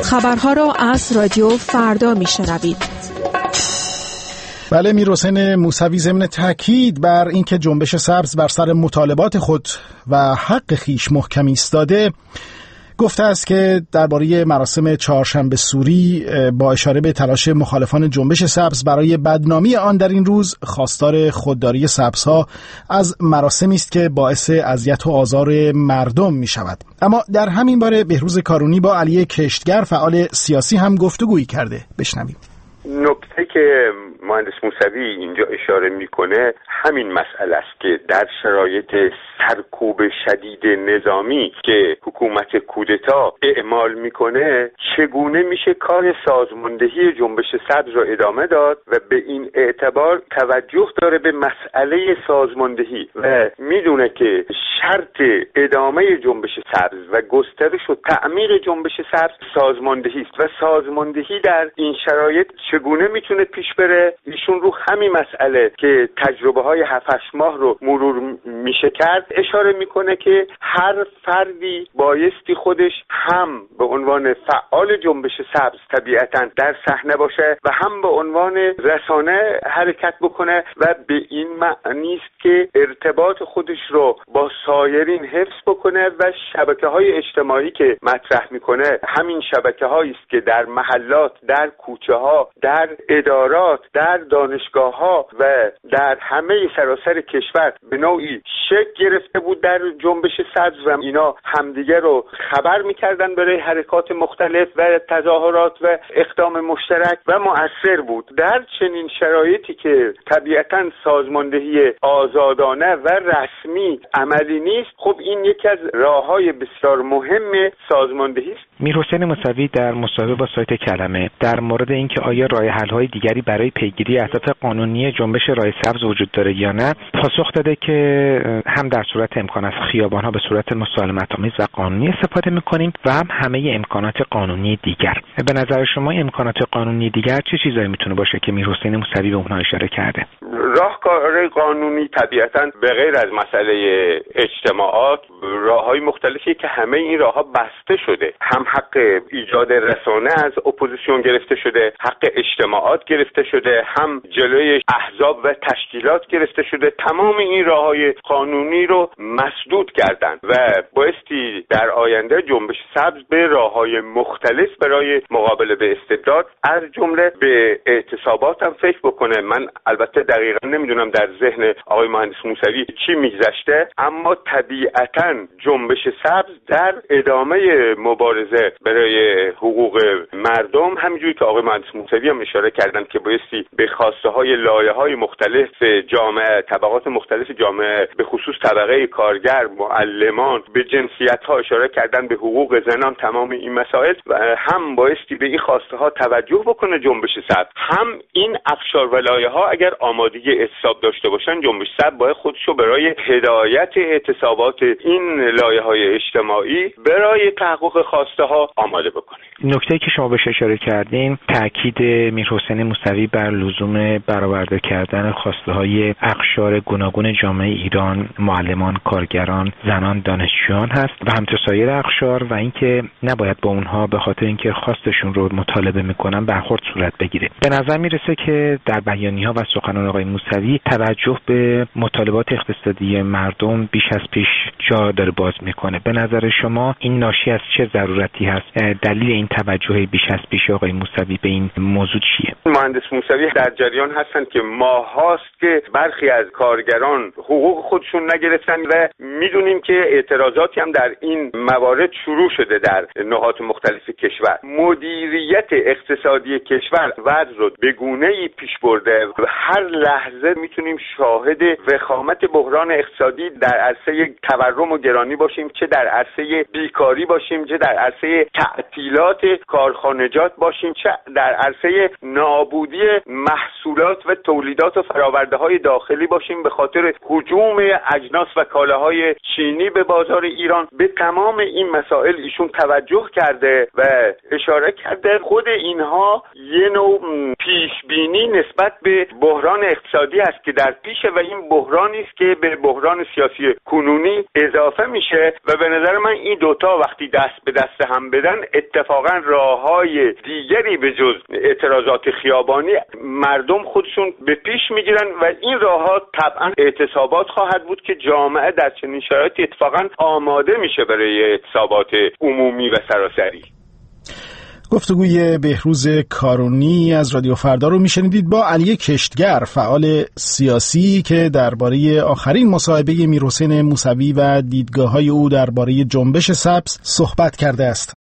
خبرها را از رادیو فردا میشنوید. بله، میرحسین موسوی ضمن تاکید بر اینکه جنبش سبز بر سر مطالبات خود و حق خیش محکم ایستاده، گفته است که درباره مراسم چهارشنبه سوری با اشاره به تلاش مخالفان جنبش سبز برای بدنامی آن در این روز، خواستار خودداری سبزها از مراسمی است که باعث اذیت و آزار مردم می شود. اما در همین باره بهروز کارونی با علی کشتگر فعال سیاسی هم گفتگویی کرده. بشنویم. نکته که مهندس موسوی اینجا اشاره میکنه همین مسئله است که در شرایط سرکوب شدید نظامی که حکومت کودتا اعمال میکنه چگونه میشه کار سازماندهی جنبش سبز رو ادامه داد و به این اعتبار توجه داره به مسئله سازماندهی و میدونه که شرط ادامه جنبش سبز و گسترش و تعمیر جنبش سبز سازماندهی است و سازماندهی در این شرایط چگونه میتونه پیش بره. ایشون رو همین مسئله که تجربه های 7-8 ماه رو مرور میشه کرد اشاره میکنه که هر فردی بایستی خودش هم به عنوان فعال جنبش سبز طبیعتاً در صحنه باشه و هم به عنوان رسانه حرکت بکنه و به این معنی است که ارتباط خودش رو با سایرین حفظ بکنه و شبکه‌های اجتماعی که مطرح میکنه همین شبکه‌هایی است که در محلات، در کوچه‌ها، در ادارات، در دانشگاه‌ها و در همه سراسر کشور به نوعی شکل گرفته بود در جنبش سبز و اینا همدیگه رو خبر می‌کردن برای حرکات مختلف و تظاهرات و اقدام مشترک و مؤثر بود. در چنین شرایطی که طبیعتاً سازماندهی آزادانه و رسمی عملی نیست، خب این یکی از راه‌های بسیار مهم سازماندهی است. میرحسین موسوی در مصاحبه با سایت کلمه در مورد اینکه آیا راه حل‌های دیگری برای پیگیری اهداف قانونی جنبش راه سبز وجود داره یا نه، پاسخ داده که هم در صورت امکان است خیابان‌ها به صورت مسالمت‌آمیز و قانونی استفاده می‌کنیم و هم همه امکانات قانونی دیگر. به نظر شما امکانات قانونی دیگر چه چیزایی میتونه باشه که میرحسین موسوی به اونها اشاره کرده؟ راهکارهای قانونی طبیعتاً به غیر از مسئله اجتماعات راه‌های مختلفی که همه این راه‌ها بسته شده. هم حق ایجاد رسانه از اپوزیسیون گرفته شده، حق اجتماعات گرفته شده، هم جلوی احزاب و تشکیلات گرفته شده. تمام این راه‌های قانونی رو مسدود کردن و بایستی در آینده جنبش سبز به راه‌های مختلف برای مقابله به استبداد از جمله به اعتصابات هم فکر بکنه. من البته دقیقاً نمیدونم در ذهن آقای مهندس موسوی چی میگذشته، اما طبیعتاً جنبش سبز در ادامه مبارزه برای حقوق مردم، همینجوری که آقای مهندس موسوی هم اشاره کردن که بایستی به خواسته‌های لایه‌های مختلف جامعه، طبقات مختلف جامعه، به خصوص طبقه کارگر، معلمان، به جنسیت‌ها اشاره کردن، به حقوق زنان، تمام این مسائل و هم بایستی به این خواسته ها توجه بکنه جنبش سبز، هم این افشار و لایه‌ها اگر آمادگی اعتصاب داشته باشن، جنبش سبز باید خودشو برای هدایت اعتصابات این لایه‌های اجتماعی برای تحقق خواسته ها آماده بکنه. نکته‌ای که شما بهش اشاره کردین، تاکید میرحسین موسوی بر لزوم برآورده کردن خواسته‌های اقشار گوناگون جامعه ایران، معلمان، کارگران، زنان، دانشجویان هست و همچنین سایر اقشار و اینکه نباید با اونها به خاطر اینکه خواستشون رو مطالبه میکنن برخورد صورت بگیره. به نظر میرسه که در بیانیه‌ها و سخنان آقای موسوی توجه به مطالبات اقتصادی مردم بیش از پیش جا داره باز میکنه. به نظر شما این ناشی از چه ضرورتی هست؟ دلیل این توجه بیش از پیش آقای موسوی به این موضوع چیه؟ مهندس موسوی در جریان هستن که ماهاست که برخی از کارگران حقوق خودشون نگرفتن و میدونیم که اعتراضاتی هم در این موارد شروع شده در نقاط مختلف کشور. مدیریت اقتصادی کشور وضع رو به گونه‌ای پیش برده و هر لحظه میتونیم شاهد وخامت بحران اقتصادی در عرصه تورم و گرانی باشیم، چه در عرصه بیکاری باشیم، چه در عرصه تعطیلات کارخانجات باشیم، چه در عرصه نابودی محصولات و تولیدات و فرآورده‌های داخلی باشیم به خاطر هجوم اجناس و کالاهای چینی به بازار ایران. به تمام این مسائل ایشون توجه کرده و اشاره کرده خود اینها یه نوع پیشبینی نسبت به بحران اقتصادی است که در پیشه و این بحرانی است که به بحران سیاسی کنونی اضافه میشه و به نظر من این دوتا وقتی دست به دست هم بدن اتفاقا راههای دیگری به جز اعتراضات خیابانی مردم خودشون به پیش میگیرن و این راهها طبعا اعتصابات خواهد بود که جامعه در چنین شرایطی اتفاقا آماده میشه برای اعتصابات عمومی و سراسری. گفتگوی بهروز کارونی از رادیو فردا رو میشنیدید با علی کشتگر، فعال سیاسی که درباره آخرین مصاحبه میرحسین موسوی و دیدگاه‌های او درباره جنبش سبز صحبت کرده است.